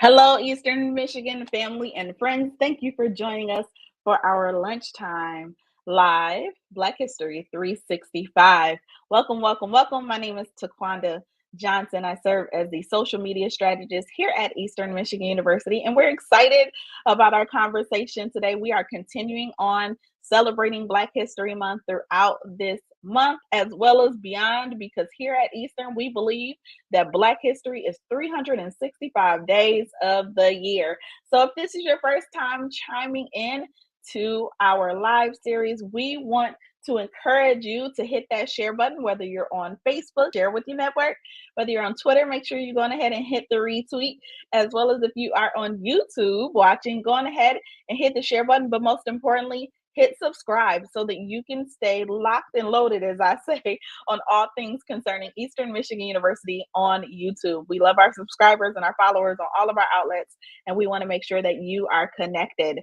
Hello, Eastern Michigan family and friends. Thank you for joining us for our lunchtime live Black History 365. Welcome, welcome, welcome. My name is Taquanda Johnson. I serve as the social media strategist here at Eastern Michigan University, and we're excited about our conversation today. We are continuing on celebrating Black History Month throughout this month as well as beyond, because here at Eastern, we believe that Black history is 365 days of the year. So if this is your first time chiming in to our live series, we want to encourage you to hit that share button, whether you're on Facebook, share with your network, whether you're on Twitter, make sure you're going ahead and hit the retweet, as well as if you are on YouTube watching, go on ahead and hit the share button, but most importantly, hit subscribe so that you can stay locked and loaded, as I say, on all things concerning Eastern Michigan University on YouTube. We love our subscribers and our followers on all of our outlets, and we want to make sure that you are connected.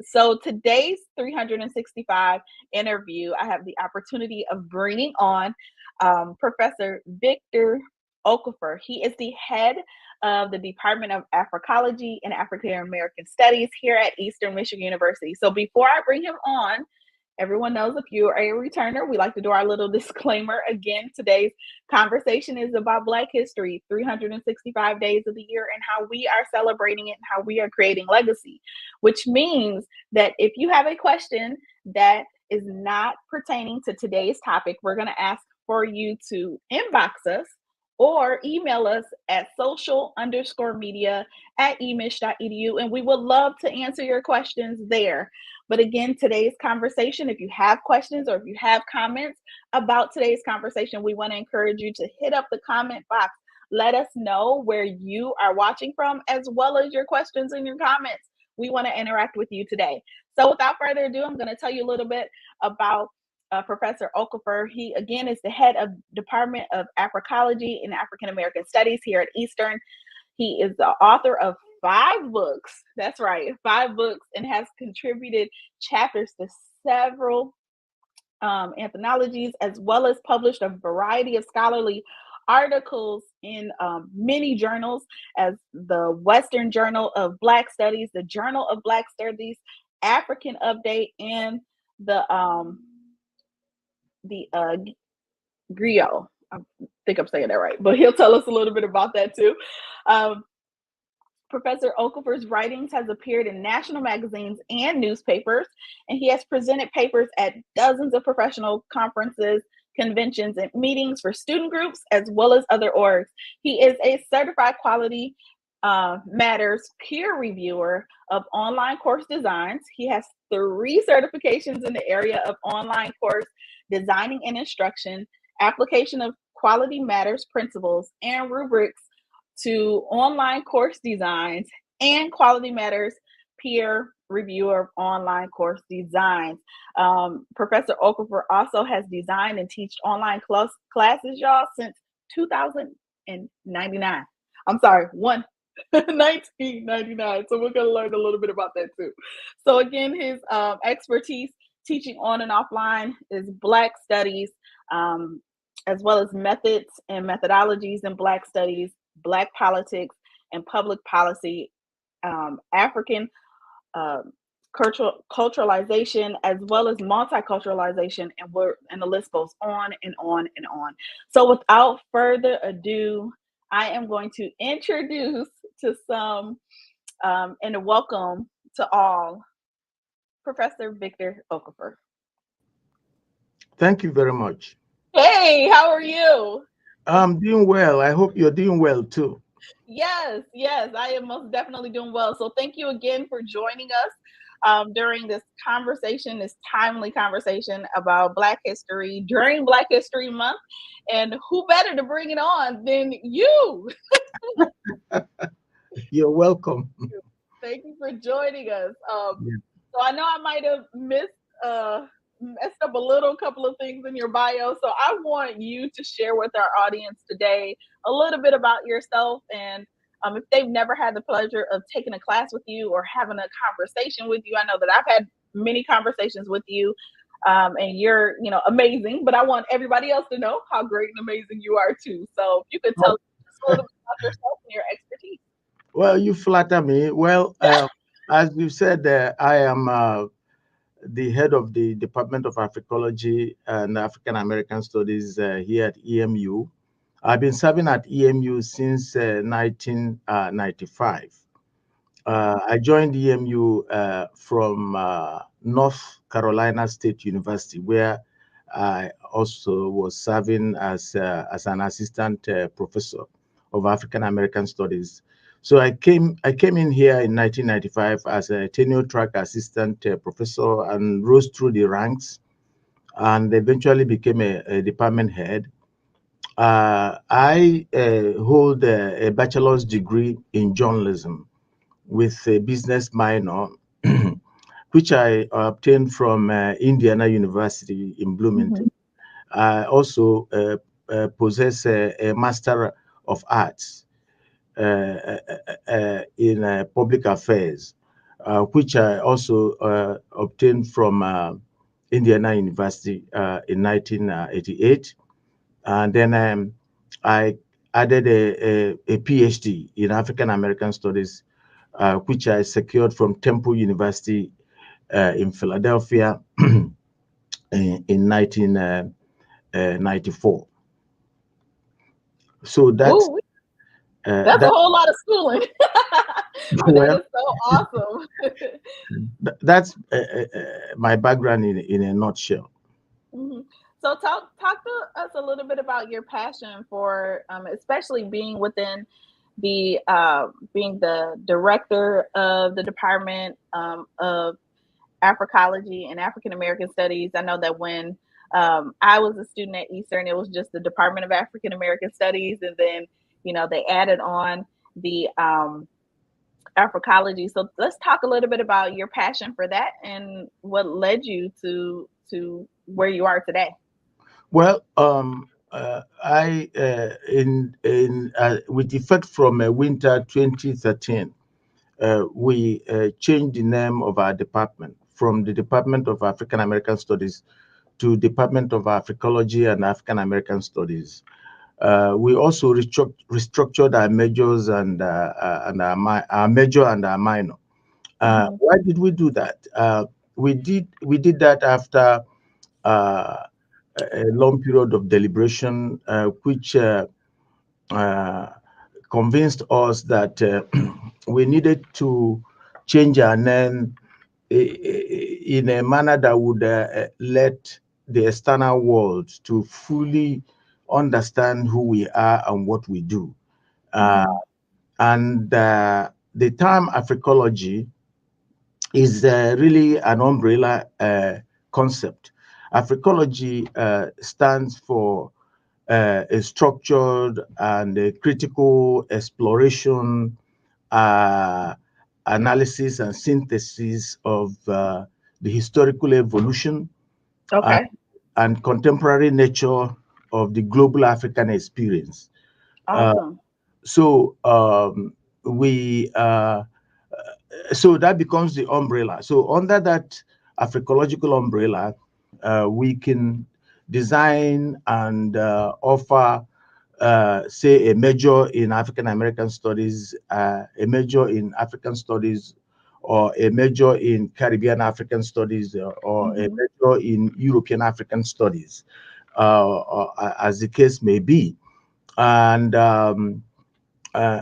So today's 365 interview, I have the opportunity of bringing on Professor Victor Okafor. He is the head of the Department of Africology and African American Studies here at Eastern Michigan University. So before I bring him on, everyone knows if you are a returner, we like to do our little disclaimer. Again, today's conversation is about Black history, 365 days of the year, and how we are celebrating it and how we are creating legacy, which means that if you have a question that is not pertaining to today's topic, we're going to ask for you to inbox us or email us at social_media@emich.edu, and we would love to answer your questions there. But again, today's conversation, if you have questions or if you have comments about today's conversation, we want to encourage you to hit up the comment box. Let us know where you are watching from, as well as your questions and your comments. We want to interact with you today. So without further ado, I'm going to tell you a little bit about Professor Okafor. He, again, is the head of Department of Africology and African American Studies here at Eastern. He is the author of 5 books. That's right, 5 books, and has contributed chapters to several anthologies, as well as published a variety of scholarly articles in many journals, as the Western Journal of Black Studies, the Journal of Black Studies, African Update, and the Griot. I think I'm saying that right, but he'll tell us a little bit about that too. Professor Okafor's writings has appeared in national magazines and newspapers, and he has presented papers at dozens of professional conferences, conventions, and meetings for student groups, as well as other orgs. He is a certified quality matters peer reviewer of online course designs. He has 3 certifications in the area of online course designing and instruction, application of quality matters principles and rubrics to online course designs, and quality matters peer reviewer of online course designs. Professor Okafor also has designed and taught online classes, y'all, since 2099. I'm sorry, 1999. So we're going to learn a little bit about that too. So again, his expertise teaching on and offline is Black studies, as well as methods and methodologies in Black studies, Black politics and public policy, African culturalization, as well as multiculturalization, and the list goes on and on and on. So without further ado, I am going to introduce to some and welcome to all Professor Victor Okafor. Thank you very much. Hey, how are you? I'm doing well. I hope you're doing well too. Yes, I am most definitely doing well. So thank you again for joining us during this conversation, this timely conversation about Black history during Black History Month. And who better to bring it on than you? You're welcome. Thank you for joining us. Yeah. So I know I might have messed up a couple of things in your bio. So I want you to share with our audience today a little bit about yourself, and if they've never had the pleasure of taking a class with you or having a conversation with you. I know that I've had many conversations with you, and you're, amazing, but I want everybody else to know how great and amazing you are too. So if you could tell us a little bit about yourself and your expertise. Well, you flatter me. Well, as you said, I am the head of the Department of Africology and African American Studies here at EMU. I've been serving at EMU since 1995. I joined EMU from North Carolina State University, where I also was serving as an assistant professor of African American Studies. So I came in here in 1995 as a tenure track assistant professor and rose through the ranks and eventually became a department head. I hold a bachelor's degree in journalism with a business minor, which I obtained from Indiana University in Bloomington. Mhm. I also possess a Master of Arts in Public Affairs, which I also obtained from Indiana University in 1988. And then I added a PhD in African American Studies, which I secured from Temple University in Philadelphia in 1994. So that's Ooh, that's a that. whole lot of schooling. But that Well, is so awesome. that's my background in a nutshell. Mhm. So talk to us a little bit about your passion for, especially being the director of the Department of Africology and African American Studies. I know that when I was a student at Eastern, it was just the Department of African American Studies, and then they added on the Africology. So let's talk a little bit about your passion for that and what led you to where you are today. Well, I in with effect from winter 2013, we changed the name of our department from the Department of African American Studies to Department of Africology and African American Studies. We also restructured our majors and our major and our minor. Hmm. Why did we do that? We did that after uh, a long period of deliberation, which uh, convinced us that we needed to change our name in a manner that would let the external world to fully understand who we are and what we do. Uh, Hmm. and the term Africology is really an umbrella concept. Africology stands for a structured and a critical exploration, uh, analysis, and synthesis of the historical evolution uh, Okay. and contemporary nature of the global African experience. Uh, Awesome. so we so that becomes the umbrella. So under that Africological umbrella, we can design and offer, say, a major in African American Studies, a major in African Studies, or a major in Caribbean African Studies, or a Hmm. major in European African Studies, as the case may be. And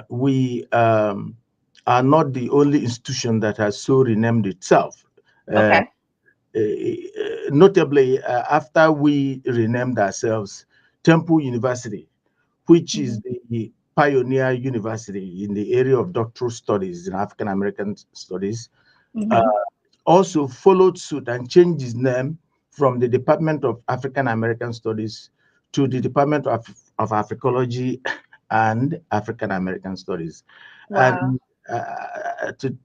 we are not the only institution that has so renamed itself. Uh, Okay. Notably, after we renamed ourselves, Temple University, which is Hmm. the pioneer university in the area of doctoral studies in African American studies, uh, Hmm. also followed suit and changed its name from the Department of African American Studies to the Department of Africology and African American Studies. Wow. And uh, to,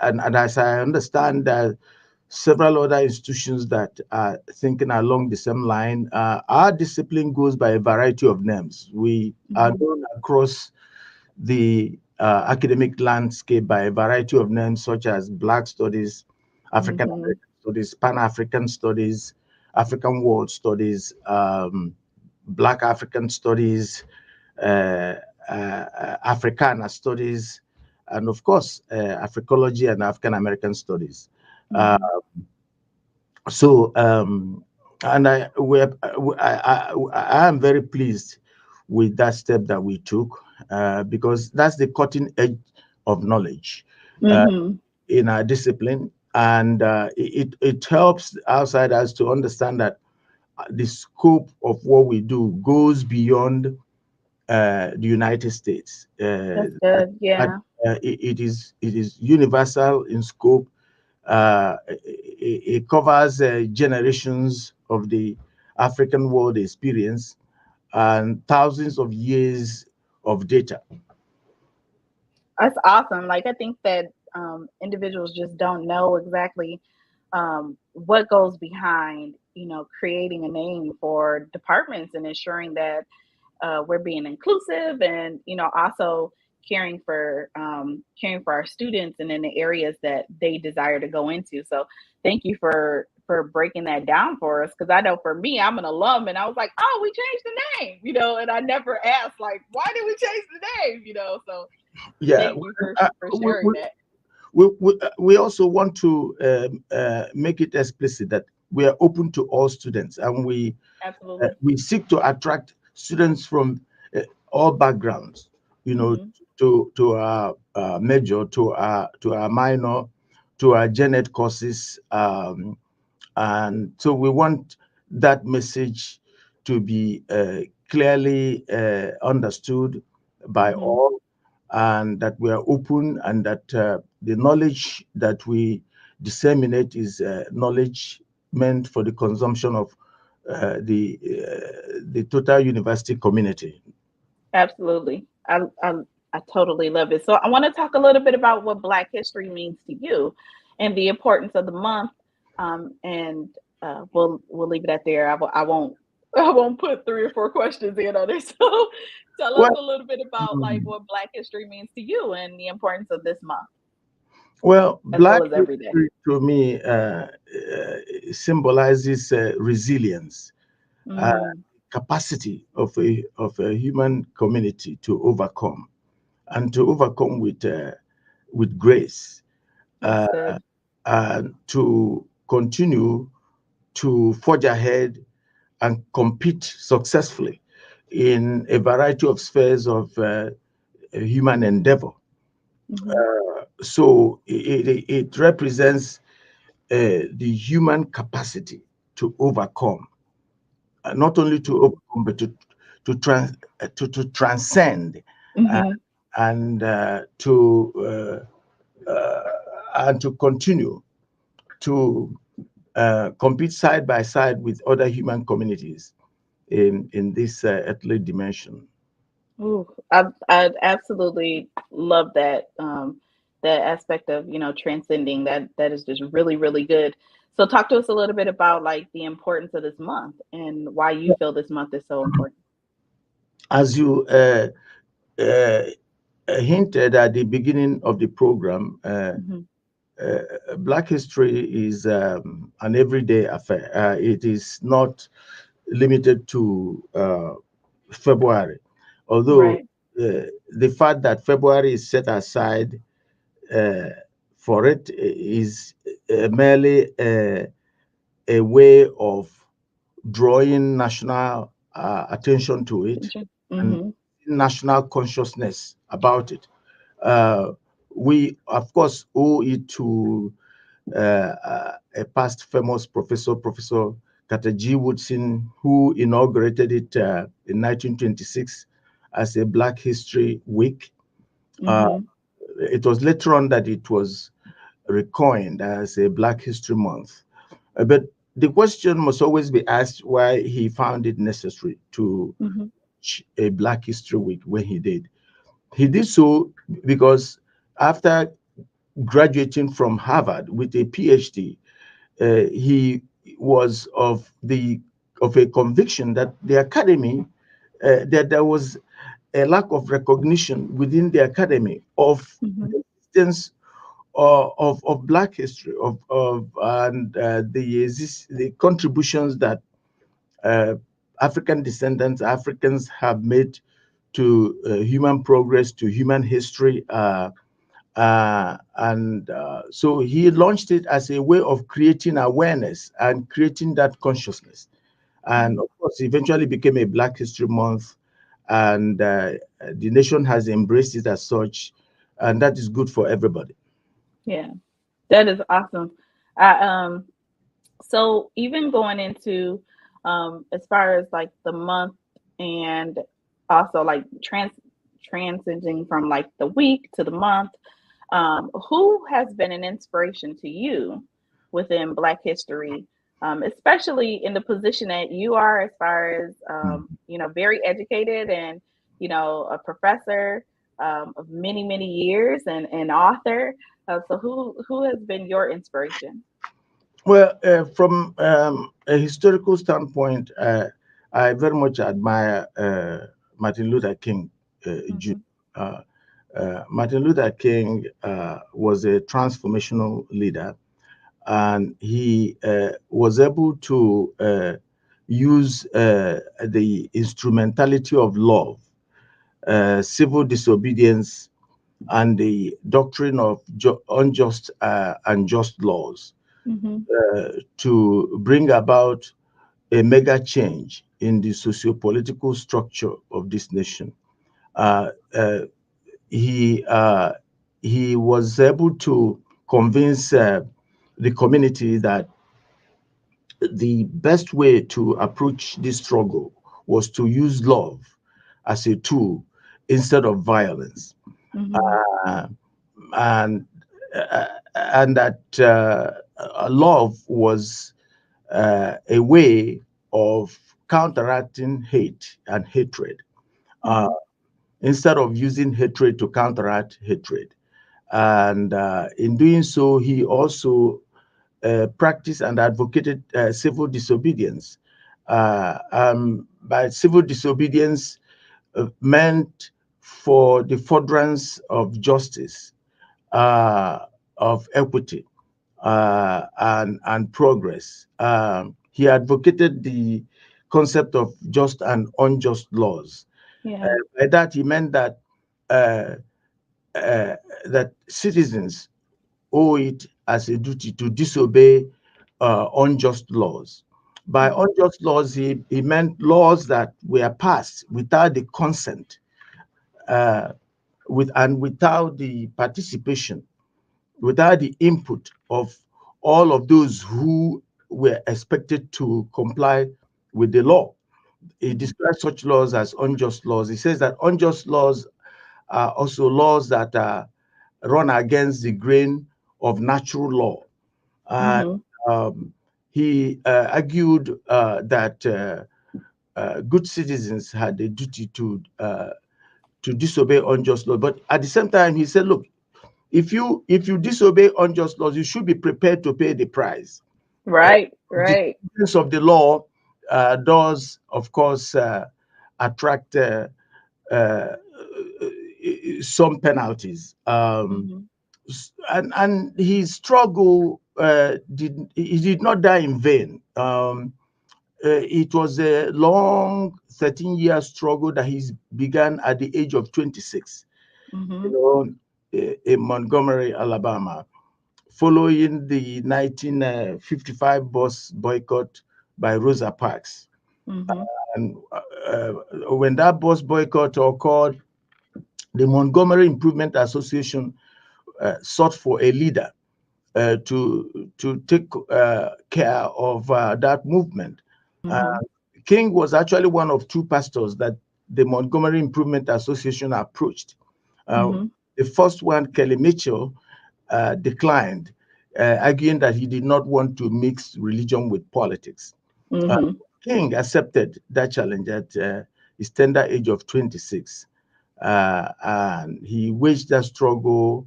and as I understand, several other institutions that are thinking along the same line. Our discipline goes by a variety of names. We are Hmm. known across the academic landscape by a variety of names, such as Black Studies, African Hmm. American Studies, Pan African Studies, African World Studies, Black African Studies, uh, Africana Studies, and of course, Africology and African American Studies. Uh, Mhm. so, and I am very pleased with that step that we took, because that's the cutting edge of knowledge Mhm. in our discipline, and it helps outsiders to understand that the scope of what we do goes beyond the United States. That's good. But, Yeah. it is universal in scope. It covers generations of the African world experience and thousands of years of data. That's awesome. Like I think that individuals just don't know exactly what goes behind, creating a name for departments and ensuring that we're being inclusive and also caring for our students and in the areas that they desire to go into. So thank you for breaking that down for us, because I know for me, I'm an alum and I was like, oh, we changed the name, and I never asked like, why did we change the name. So Yeah, thank you uh, for we, sharing we, that. we also want to make it explicit that we are open to all students, and Absolutely. we seek to attract students from all backgrounds, Hmm. to our major, to our minor, to our gen ed courses, and so we want that message to be clearly understood by Hmm. all, and that we are open, and that the knowledge that we disseminate is knowledge meant for the consumption of the total university community. Absolutely. I totally love it. So I want to talk a little bit about what Black history means to you and the importance of the month. And we'll leave it at there. I won't put three or four questions in on it. So tell us Well, a little bit about like mm, what Black history means to you and the importance of this month well, as well Black as every day. history to me symbolizes resilience, uh, Mm, capacity of a human community to overcome, and to overcome with grace, that's uh, good. and to continue to forge ahead and compete successfully in a variety of spheres of human endeavor. Hmm. So it represents the human capacity to overcome, not only to overcome, but to transcend, uh, Hmm. and to continue to compete side by side with other human communities in this earthly dimension. Ooh, I absolutely love that aspect of transcending. That is just really really good. So talk to us a little bit about like the importance of this month and why you feel this month is so important. As you uh, hinted at the beginning of the program, Hmm. Black history is an everyday affair. It is not limited to February, although Right. the fact that February is set aside uh, for it is merely a way of drawing national attention to it and Mm-hmm. national consciousness about it. Uh, we, of course, owe it to a past famous professor, Professor Carter G. Woodson, who inaugurated it in 1926 as a Black History Week. Uh, Mm-hmm. it was later on that it was recoined as a Black History Month. But the question must always be asked why he found it necessary to Mm-hmm. a Black History Week when he did. He did so because after graduating from Harvard with a PhD, he was of a conviction that the academy, that there was a lack of recognition within the academy of Mm-hmm. the existence of Black history, of and the contributions that uh, African descendants, Africans have made to human progress, to human history, So he launched it as a way of creating awareness and creating that consciousness. And of course, eventually became a Black History Month, and the nation has embraced it as such, and that is good for everybody. Yeah, that is awesome. I So even going into as far as like the month, and also like transiting from like the week to the month, who has been an inspiration to you within Black history, especially in the position that you are, as far as very educated, and a professor of many many years, and an author. So who has been your inspiration? Well, from a historical standpoint, I very much admire Martin Luther King Jr. Hmm. Uh, Martin Luther King was a transformational leader, and he was able to use the instrumentality of love, civil disobedience, and the doctrine of unjust and just laws Hmm. to bring about a mega change in the socio-political structure of this nation. Uh, uh, he uh, he was able to convince the community that the best way to approach this struggle was to use love as a tool instead of violence, Hmm. uh, and and that love was a way of counteracting hate and hatred, uh, Hmm. instead of using hatred to counteract hatred. And in doing so, he also practiced and advocated civil disobedience. By civil disobedience, meant for the furtherance of justice, uh, of equity, and progress. He advocated the concept of just and unjust laws. Yeah. By that, he meant that uh, that citizens owe it as a duty to disobey unjust laws. By Hmm. unjust laws, he meant laws that were passed without the consent, uh, without the participation, without the input of all of those who were expected to comply with the law. He Hmm. describes such laws as unjust laws. He says that unjust laws are also laws that run against the grain of natural law. And Hmm. um, he argued that good citizens had a duty to disobey unjust law. But at the same time, he said, look, if you disobey unjust laws, you should be prepared to pay the price. Uh, Right. the Right. disobedience of the law does, of course, attract uh, some penalties. Hmm. And his struggle did not die in vain. It was a long 13-year struggle that he began at the age of 26, you Hmm. know, in Montgomery, Alabama, following the 1955 bus boycott by Rosa Parks. Hmm. And when that bus boycott occurred, the Montgomery Improvement Association sought for a leader to take care of that movement. Uh, Hmm. King was actually one of two pastors that the Montgomery Improvement Association approached. Uh, Hmm. the first one, Kelly Mitchell, declined, arguing that he did not want to mix religion with politics. Uh, Hmm. King accepted that challenge at his tender age of 26, and he waged that struggle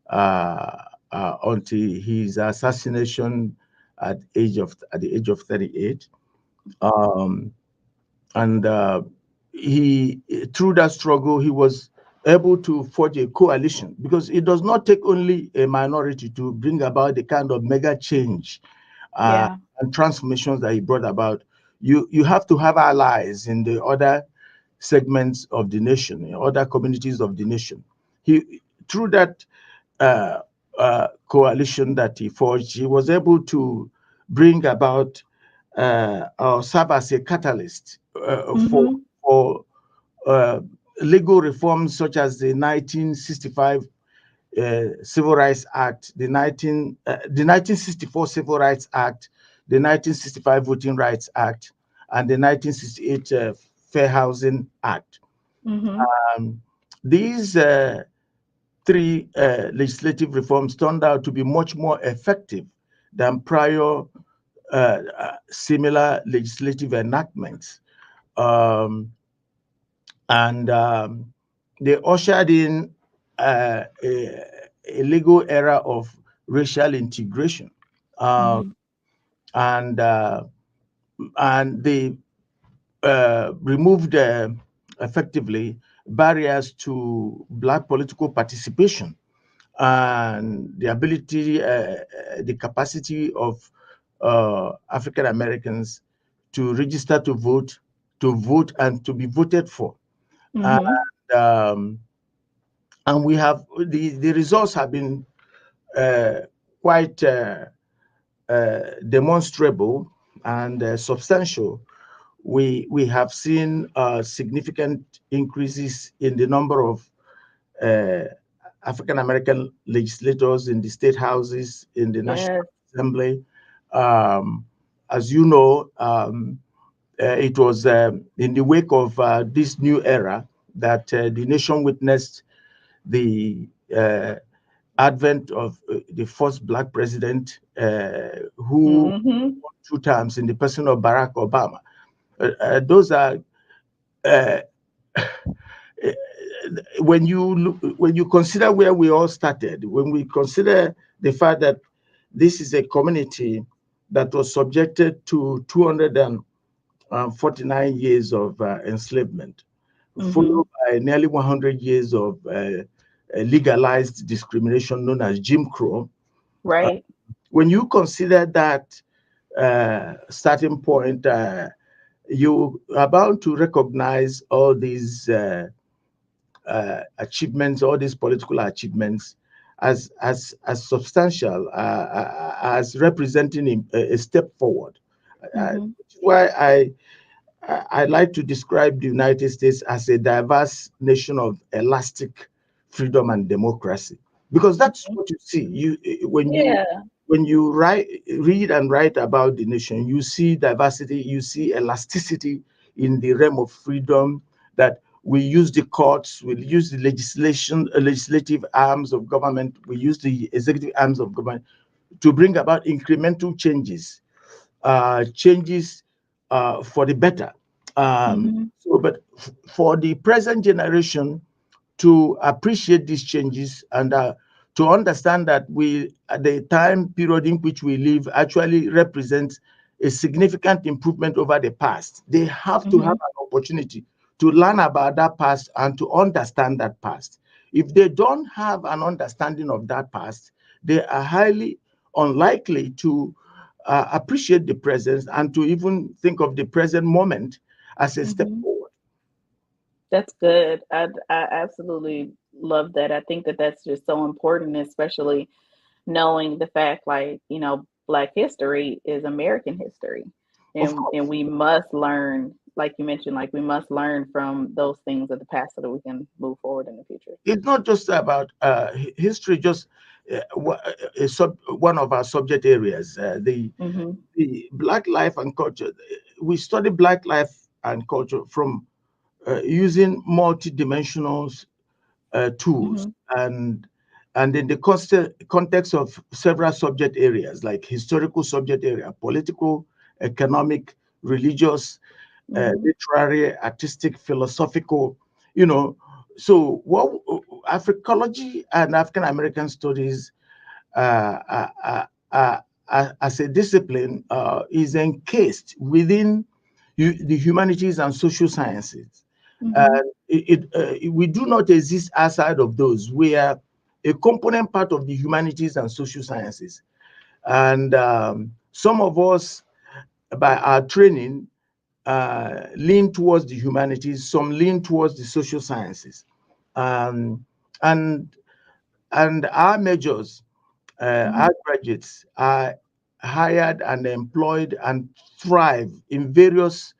uh, until his assassination at the age of 38. Um, and he through that struggle he was able to forge a coalition, because it does not take only a minority to bring about the kind of mega change uh, Yeah. and transformations that he brought about. You have to have allies in the other segments of the nation, in other communities of the nation. He through that uh, coalition that he forged, he was able to bring about or serve as a catalyst Mm-hmm. for uh, legal reforms such as the 1965 Civil Rights Act, the 1964 Civil Rights Act, the 1965 Voting Rights Act, and the 1968 Fair Housing Act. Mm-hmm. Um, these three legislative reforms turned out to be much more effective than prior similar legislative enactments. Um, and they ushered in a legal era of racial integration. Uh, Mm-hmm. and they removed effectively barriers to Black political participation and the ability, the capacity of African Americans to register to vote, and to be voted for. And, Mm-hmm. um, and we have the results have been uh, quite demonstrable and substantial. We have seen significant increases in the number of uh, African American legislators in the state houses, in the National Yes. Assembly. Um, as you know, it was in the wake of this new era that the nation witnessed the advent of the first Black president who Mm-hmm. won 2 times in the person of Barack Obama. Those are uh, when you consider where we all started, when we consider the fact that this is a community that was subjected to 249 years of enslavement, Mm-hmm. followed by nearly 100 years of legalized discrimination known as Jim Crow. Uh, Right. when you consider that starting point, you are bound to recognize all these achievements, all these political achievements, as substantial, as representing a step forward. Mm-hmm. Which is why I like to describe the United States as a diverse nation of elastic freedom and democracy, because that's Mm-hmm. what you see. Yeah. When you read and write about the nation, you see diversity, you see elasticity in the realm of freedom. That we use the courts, we use the legislative arms of government, we use the executive arms of government to bring about incremental changes for the better. Mm-hmm. But for the present generation to appreciate these changes and to understand that the time period in which we live actually represents a significant improvement over the past, they have to have Mm-hmm. an opportunity to learn about that past and to understand that past. If they don't have an understanding of that past, they are highly unlikely to appreciate the present and to even think of the present moment as a step Mm-hmm. forward. That's good. I absolutely love that. I think that that's just so important, especially knowing the fact, like, Black history is American history. Of And course, we must learn, like you mentioned, like we must learn from those things of the past so that we can move forward in the future. it's not just about history, just one of our subject areas, Mm-hmm. the Black life and culture. We study Black life and culture from using multidimensional tools, Mm-hmm. and in the context of several subject areas like historical subject area, political, economic, religious, Mm-hmm. literary, artistic, philosophical, you know. So, what Africology and African American studies as a discipline is encased within the humanities and social sciences. Mm-hmm. We do not exist outside of those. We are a component part of the humanities and social sciences. And some of us, by our training, lean towards the humanities, some lean towards the social sciences. Um, and and our majors, Mm-hmm. our graduates are hired and employed and thrive in various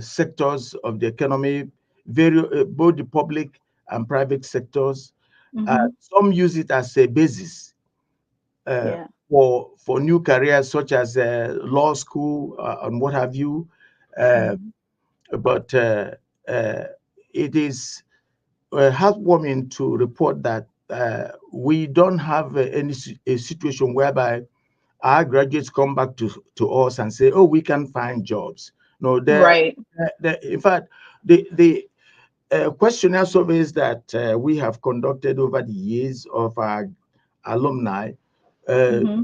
sectors of the economy, both the public and private sectors. Mm-hmm. Some use it as a basis uh, Yeah. for new careers such as law school and what have you. Uh, Mm-hmm. but uh, it is heartwarming to report that we don't have a situation whereby our graduates come back to us and say, "Oh, we can find jobs." No, Right. in fact, the questionnaire surveys that we have conducted over the years of our alumni uh, Mm-hmm.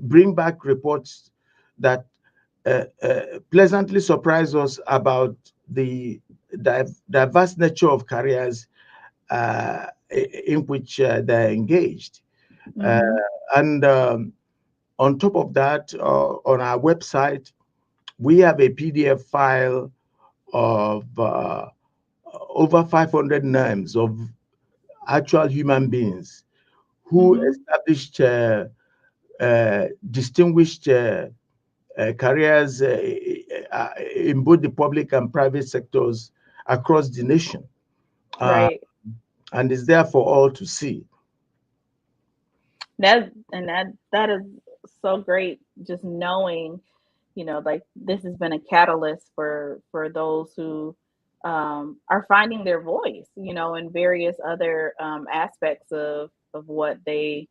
bring back reports that pleasantly surprise us about the diverse nature of careers in which they're engaged. Uh, Mm-hmm. and on top of that, on our website, we have a PDF file of over 500 names of actual human beings who Mm-hmm. established distinguished careers in both the public and private sectors across the nation. Uh, Right. and it's there for all to see. That is so great, just knowing, like this has been a catalyst for those who are finding their voice, in various other aspects of what they,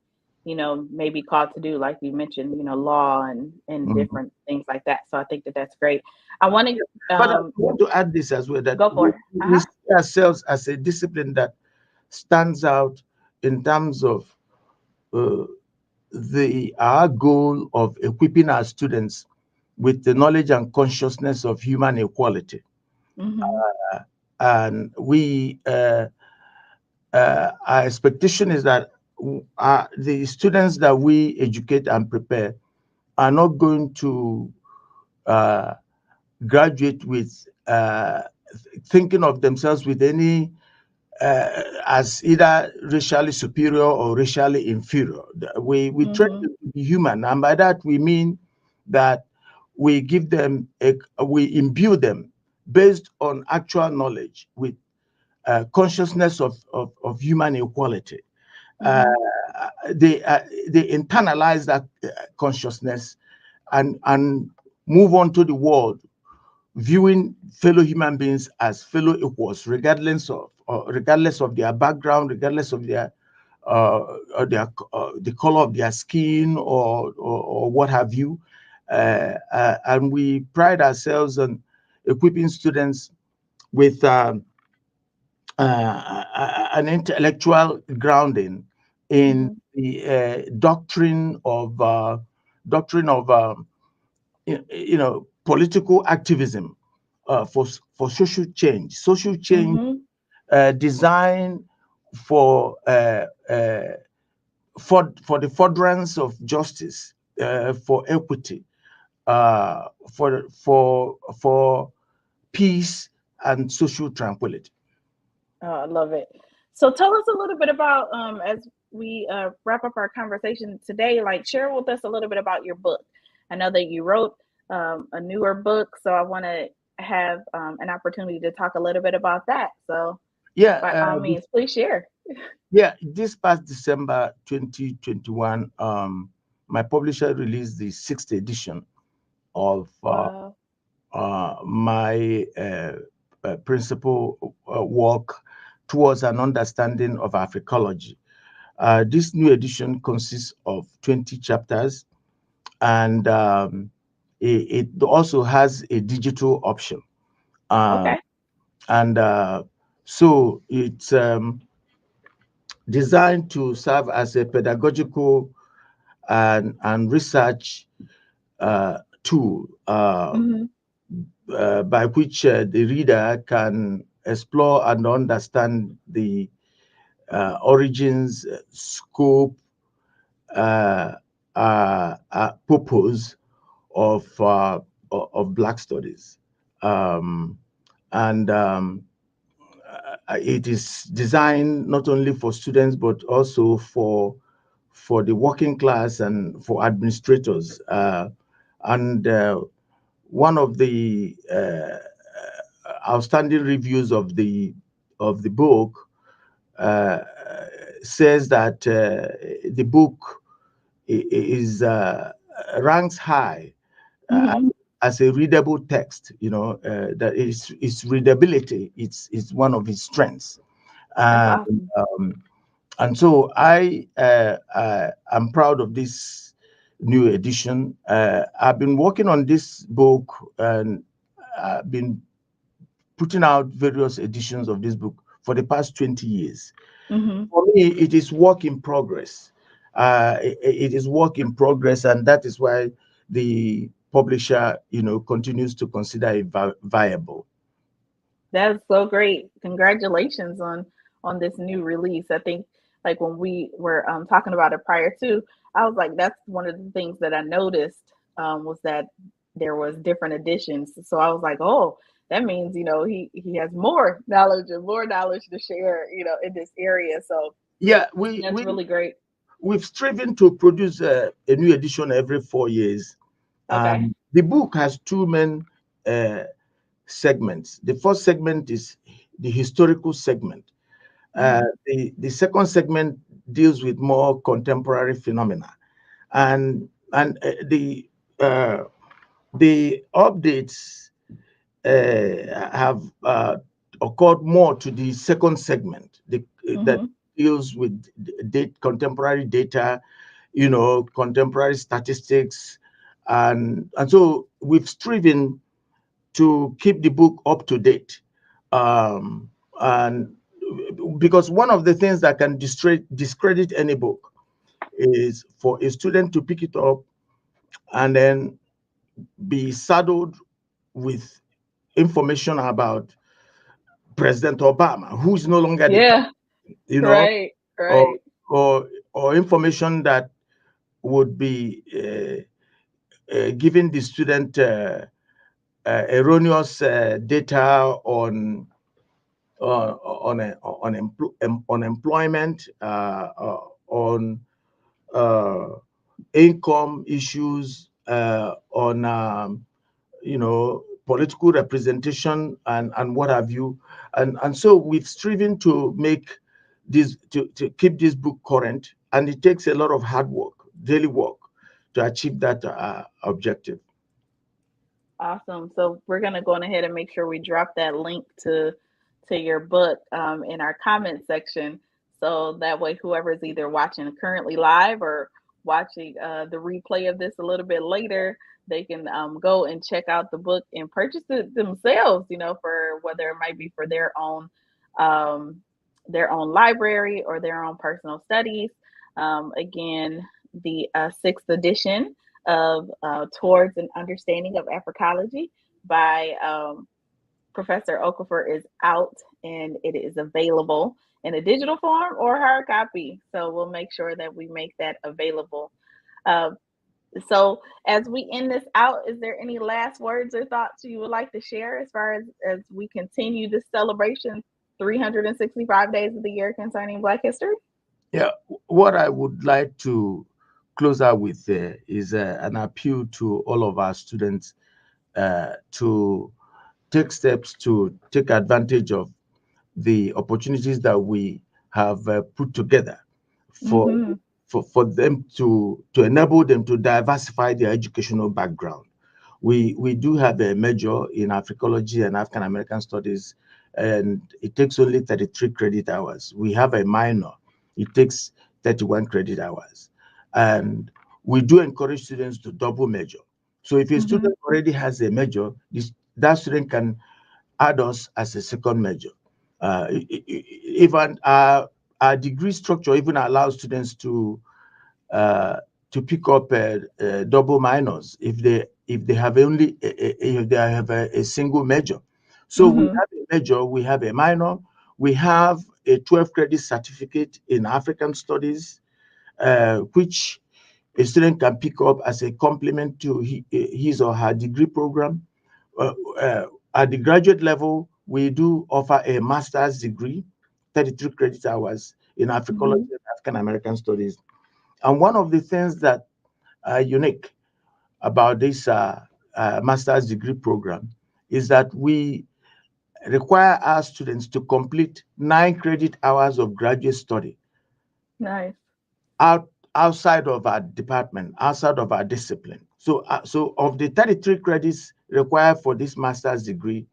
may be called to do, like you mentioned, law and Mhm. different things like that. So I think that that's great. I want to But I want to add this as well, that go for it. we Uh-huh. see ourselves as a discipline that stands out in terms of uh, the our goal of equipping our students with the knowledge and consciousness of human equality. Mm-hmm. And our expectation is that the students that we educate and prepare are not going to uh, graduate with thinking of themselves with any as either racially superior or racially inferior. We train Mm-hmm. them to be human, and by that we mean that we give them we imbue them based on actual knowledge with consciousness of human equality. Uh, Mm-hmm. they internalize that consciousness and move on to the world viewing fellow human beings as fellow equals, regardless of their background, regardless of the color of their skin or what have you. And we pride ourselves on equipping students with an intellectual grounding in Mm-hmm. the doctrine of political activism for social change Mm-hmm. designed for for the furtherance of justice, for equity, for peace and social tranquility. Oh, I love it. So tell us a little bit about as we wrap up our conversation today, like share with us a little bit about your book. I know that you wrote a newer book, so I want to have an opportunity to talk a little bit about that. So Yeah, by all means, please share. yeah. This past December 2021, my publisher released the sixth edition of Wow. my principal work towards an understanding of Africology. This new edition consists of 20 chapters, and it also has a digital option. Uh, Okay. and so it's designed to serve as a pedagogical and research tool Mm-hmm. by which the reader can explore and understand the origins, scope, uh, purpose of Black studies, um, and it is designed not only for students but also for the working class and for administrators. And one of the outstanding reviews of the book uh, says that the book is ranks high uh, Hmm. as a readable text. That is its readability. It's one of its strengths. That's And awesome. and so I am proud of this new edition. I've been working on this book and I've been putting out various editions of this book for the past 20 years. Hmm. For me, it is work in progress. It is work in progress, and that is why the publisher, continues to consider it viable. That's so great. Congratulations on this new release. I think like when we were talking about it prior to, I was like, that's one of the things that I noticed was that there was different editions. So I was like, oh, that means he has more knowledge and more knowledge to share in this area. So Yeah, we that's we really great. we've striven to produce a new edition every 4 years. Okay. The book has two main uh, segments. The first segment is the historical segment. Hmm. The second segment deals with more contemporary phenomena, and uh, the updates have occurred more to the second segment that Hmm. deals with contemporary data, contemporary statistics, and so we've striven to keep the book up to date. And because one of the things that can discredit any book is for a student to pick it up and then be saddled with information about President Obama, who is no longer the president, Yeah. you know, Right. or Right. or information that would be giving the student erroneous data on unemployment, on uh, income issues, on political representation and what have you, and so we've striven to make this to keep this book current, and it takes a lot of hard work, daily work, to achieve that objective. Awesome. So we're gonna go on ahead and make sure we drop that link to your book in our comment section, so that way whoever is either watching currently live or watching the replay of this a little bit later, they can go and check out the book and purchase it themselves. For whether it might be for um, their own library or their own personal studies. Again, the sixth edition of Towards an Understanding of Africology by Professor Okafor is out, and it is available in a digital form or hard copy. So we'll make sure that we make that available. Uh, so as we end this out, is there any last words or thoughts you would like to share as far as we continue this celebration 365 days of the year concerning Black history? Yeah, what I would like to close out with is an appeal to all of our students to take steps to take advantage of the opportunities that we have put together for Mm-hmm. for them to enable them to diversify their educational background. We do have a major in Africology and African American Studies, and it takes only 33 credit hours. We have a minor, it takes 31 credit hours. And we do encourage students to double major. So if a Mm-hmm. student already has a major, that student can add us as a second major. Even our degree structure even allows students uh, to pick up double minors if they have only if they have a single major. So we Mm-hmm. have a major, we have a minor, we have a 12 credit certificate in African Studies, which a student can pick up as a complement to his or her degree program. Uh, at the graduate level, we do offer a master's degree, 33 credit hours in Africology Mm-hmm. and African American Studies. And one of the things that are unique about this master's degree program is that we require our students to complete 9 credit hours of graduate study Nice. outside of our department, outside of our discipline. So of the 33 credits required for this master's degree,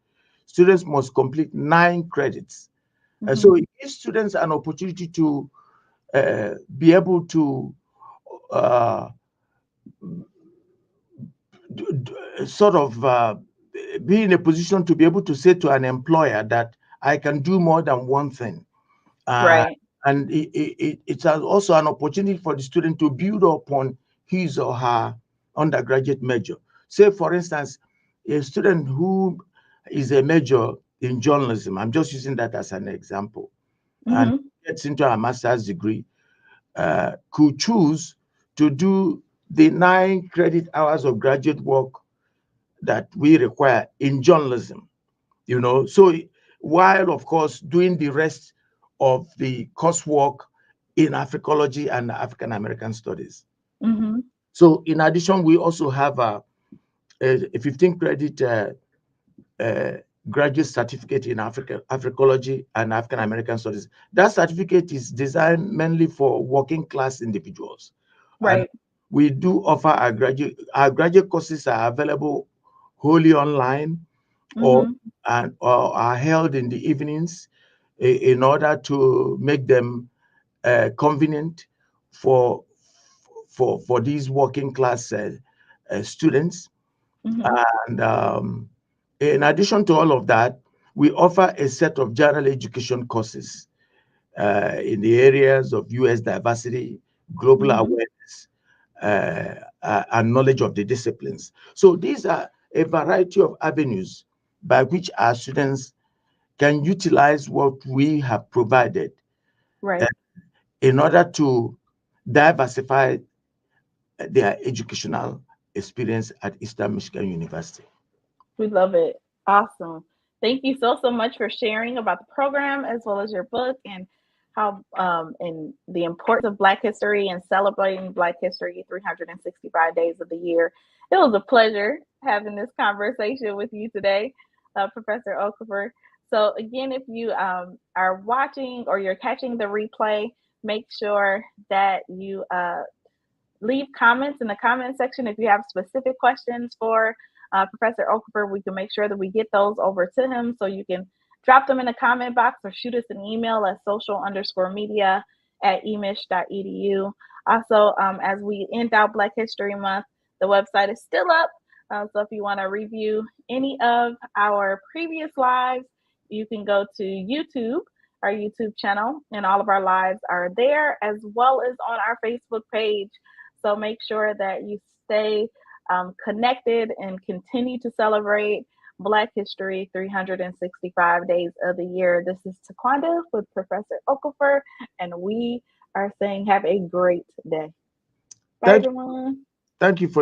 students must complete 9 credits. So Mm-hmm. it gives students an opportunity to be able to uh, sort of be in a position to be able to say to an employer that I can do more than one thing. Uh, Right. and it's also an opportunity for the student to build upon his or her undergraduate major. Say, for instance, a student who is a major in journalism, I'm just using that as an example, and Mm-hmm. gets into a master's degree, could choose to do the 9 credit hours of graduate work that we require in journalism, So while, of course, doing the rest of the coursework in Africology and African American Studies. Mm-hmm. So in addition, we also have a 15 credit uh, graduate certificate in Africology and African American Studies. That certificate is designed mainly for working class individuals. And Right. we do offer our graduate courses are available wholly online or Mm-hmm. or are held in the evenings in order to make them convenient for for these working class students. Mm-hmm. And in addition to all of that, we offer a set of general education courses in the areas of U.S. diversity, global Mm-hmm. awareness, and knowledge of the disciplines. So these are a variety of avenues by which our students can utilize what we have provided uh, Right. in order to diversify their educational experience at Eastern Michigan University. We love it. Awesome. Thank you so much for sharing about the program as well as your book and how and the importance of Black history and celebrating Black history 365 days of the year. It was a pleasure having this conversation with you today, Professor Okafor. So again, if you are watching or you're catching the replay, make sure that you leave comments in the comment section if you have specific questions for Professor Okafor. We can make sure that we get those over to him. So you can drop them in the comment box or shoot us an email at social_media@emish.edu. Also, as we end out Black History Month, the website is still up. So if you want to review any of our previous lives, you can go to YouTube, our YouTube channel, and all of our lives are there, as well as on our Facebook page. So make sure that you stay connected and continue to celebrate Black History 365 days of the year. This is Taquanda with Professor Okafor, and we are saying have a great day. Bye, Thank, everyone. thank you for